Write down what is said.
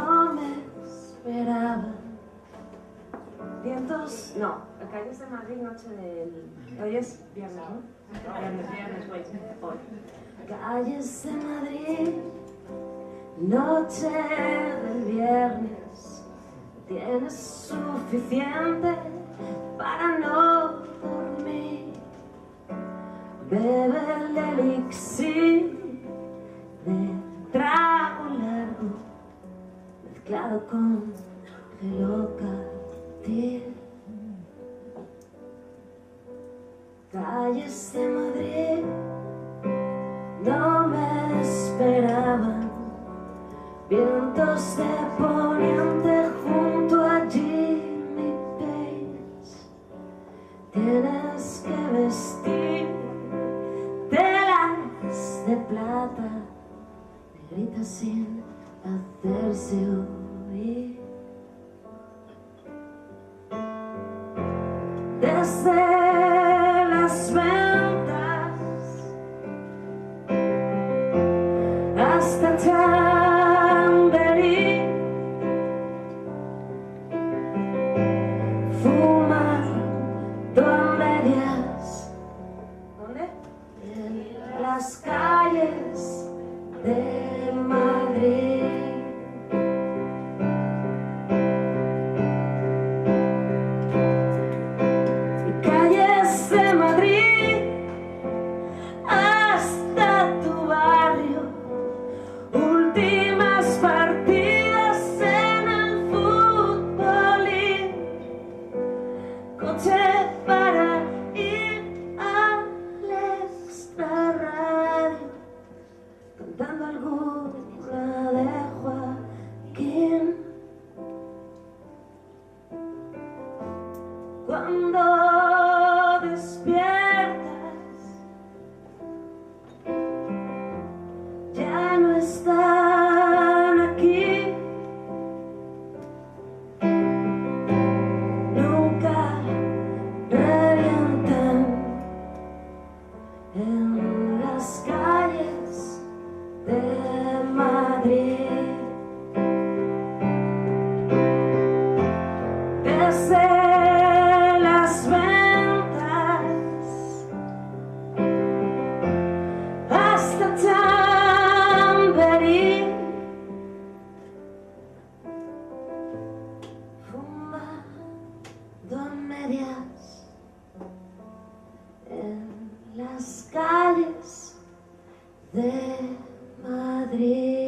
no me esperaba. Vientos, no, calles de Madrid, noche del... Hoy es viernes, ¿no? Viernes, hoy. Calles de Madrid, noche del viernes. Tienes suficiente para no dormir. Bebe el elixir de trago largo mezclado con gelocatil. Calles de Madrid no me esperaban. Vientos de poniente junto a Jimmy Page. Tienes que vestir telas de plata, negrita sin hacerse oír. Desde las ventas hasta Chamberí, fumando a medias. ¿Dónde? En las calles de Madrid. Calles de Madrid hasta tu barrio. Últimas partidas en el futbolín. Coche para ir al extrarradio, cantando alguna de Joaquín. Cuando despiertas, ya no están aquí. Nunca revientan en las calles de Madrid. Desde las ventas hasta Chamberí, fumando a medias en las calles de Madrid.